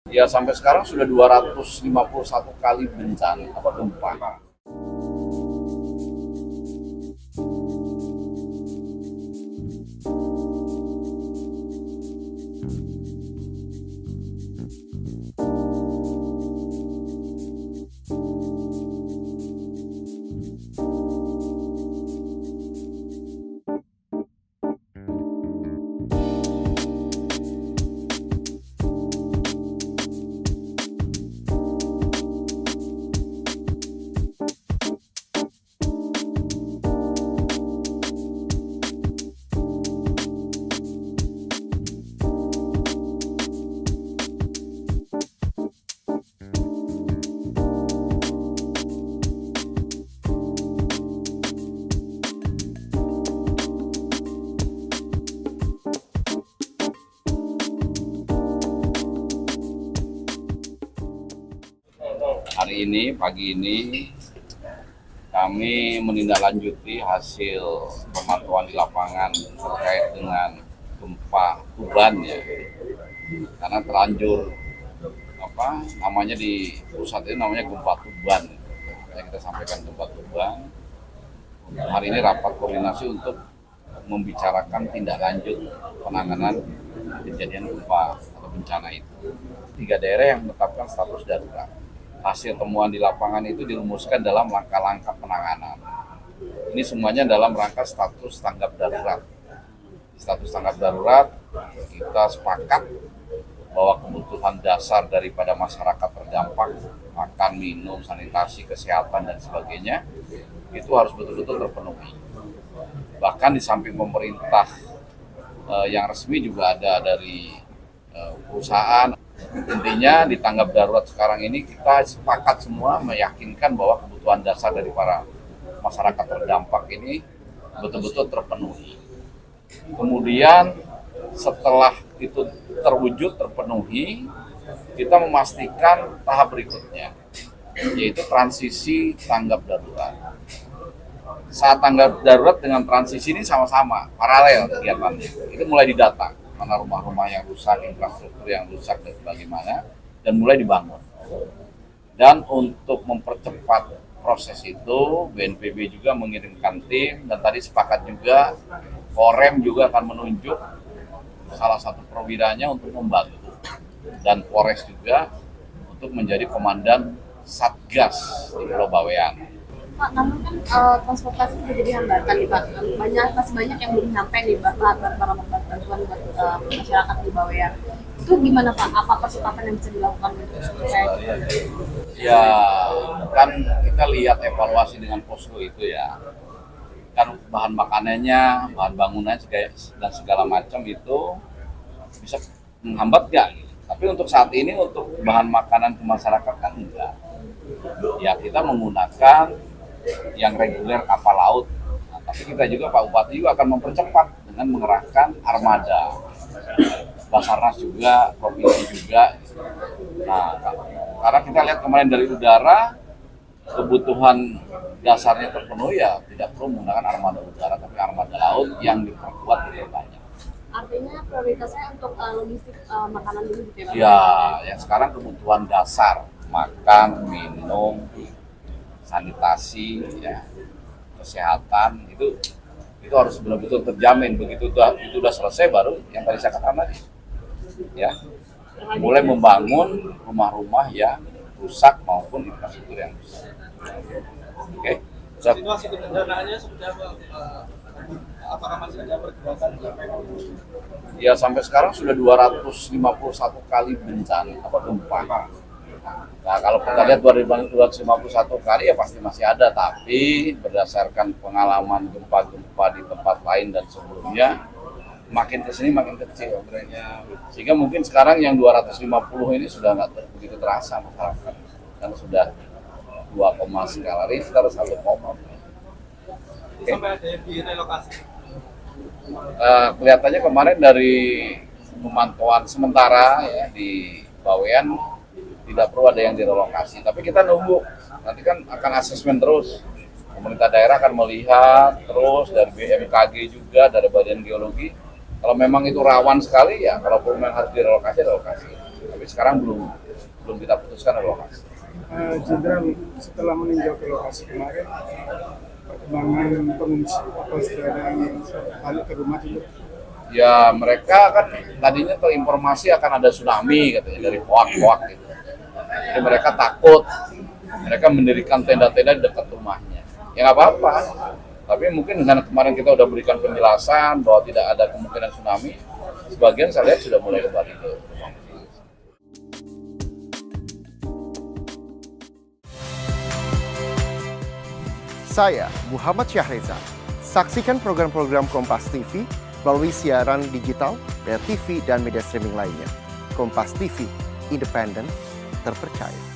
Ya sampai sekarang sudah 251 kali bencana gempa. Hari ini, pagi ini, kami menindaklanjuti hasil pemantauan di lapangan terkait dengan gempa Tuban ya. Karena terlanjur namanya di pusat ini namanya gempa Tuban. Yang kita sampaikan gempa Tuban. Hari ini rapat koordinasi untuk membicarakan tindak lanjut penanganan kejadian gempa atau bencana itu. 3 daerah yang menetapkan status darurat. Hasil temuan di lapangan itu dirumuskan dalam langkah-langkah penanganan. Ini semuanya dalam rangka status tanggap darurat. Status tanggap darurat, kita sepakat bahwa kebutuhan dasar daripada masyarakat terdampak, makan, minum, sanitasi, kesehatan, dan sebagainya, itu harus betul-betul terpenuhi. Bahkan di samping pemerintah yang resmi juga ada dari perusahaan. Intinya di tanggap darurat sekarang ini kita sepakat semua meyakinkan bahwa kebutuhan dasar dari para masyarakat terdampak ini betul-betul terpenuhi. Kemudian setelah itu terpenuhi, kita memastikan tahap berikutnya, yaitu transisi tanggap darurat. Saat tanggap darurat dengan transisi ini sama-sama, paralel kegiatannya. Itu mulai didata, mana rumah-rumah yang rusak, infrastruktur yang rusak dan sebagaimana, dan mulai dibangun. Dan untuk mempercepat proses itu, BNPB juga mengirimkan tim, dan tadi sepakat juga Korem juga akan menunjuk salah satu perwiranya untuk membantu, dan Polres juga untuk menjadi komandan Satgas di Pulau Bawean. Pak, namun kan transportasi juga jadi hambatan nih Pak. Masih banyak yang belum sampai nih para bantuan buat masyarakat di Bawean. Itu gimana Pak? Apa persiapan yang bisa dilakukan untuk supaya Ya, kan kita lihat evaluasi dengan posko itu ya. Kan bahan makanannya, bahan bangunan dan segala macam itu bisa menghambat nggak? Tapi untuk saat ini untuk bahan makanan ke masyarakat kan enggak. Ya kita menggunakan yang reguler kapal laut. Nah, tapi kita juga Pak Bupati juga akan mempercepat dengan mengerahkan armada. Basarnas juga, provinsi juga. Nah, karena kita lihat kemarin dari udara, kebutuhan dasarnya terpenuhi ya tidak perlu menggunakan armada udara, tapi armada laut yang diperkuat lebih banyak. artinya prioritasnya untuk logistik makanan dulu gitu ya Pak? Ya, yang sekarang kebutuhan dasar, makan, minum, sanitasi, ya, kesehatan itu harus benar-benar terjamin. Begitu itu udah selesai baru yang tadi saya katakan tadi, ya, mulai membangun rumah-rumah yang rusak maupun infrastruktur yang rusak. Oke. Situasi kebencananya seperti apa? Apakah masih ada pergerakan? Ya sampai sekarang sudah 251 kali bencana gempa. Nah kalau kita lihat 251 kali ya pasti masih ada, tapi berdasarkan pengalaman gempa-gempa di tempat lain dan sebelumnya makin kesini makin kecil trennya. Sehingga mungkin sekarang yang 250 ini sudah nggak begitu terasa masyarakat, karena sudah 2, skala Richter 1, Sampai ada yang direlokasi. Kelihatannya kemarin dari pemantauan sementara ya di Bawean tidak perlu ada yang direlokasi, tapi kita nunggu, nanti kan akan asesmen terus. Pemerintah daerah akan melihat terus dari BMKG juga, dari Badan Geologi. Kalau memang itu rawan sekali ya, kalau memang harus direlokasi. Tapi sekarang belum kita putuskan ada lokasi. Jenderal, setelah meninjau ke lokasi kemarin, perkembangan pengungsi apa sudah ada yang balik ke rumah juga? Ya mereka kan tadinya terinformasi akan ada tsunami katanya dari hoak-hoak gitu. Jadi mereka takut, mereka mendirikan tenda-tenda di dekat rumahnya. Ya nggak apa-apa, tapi mungkin dengan kemarin kita udah berikan penjelasan bahwa tidak ada kemungkinan tsunami, sebagian saya lihat sudah mulai kembali ke rumah. Saya Muhammad Syahreza. Saksikan program-program Kompas TV melalui siaran digital, pay TV, dan media streaming lainnya. Kompas TV, independen, terpercaya.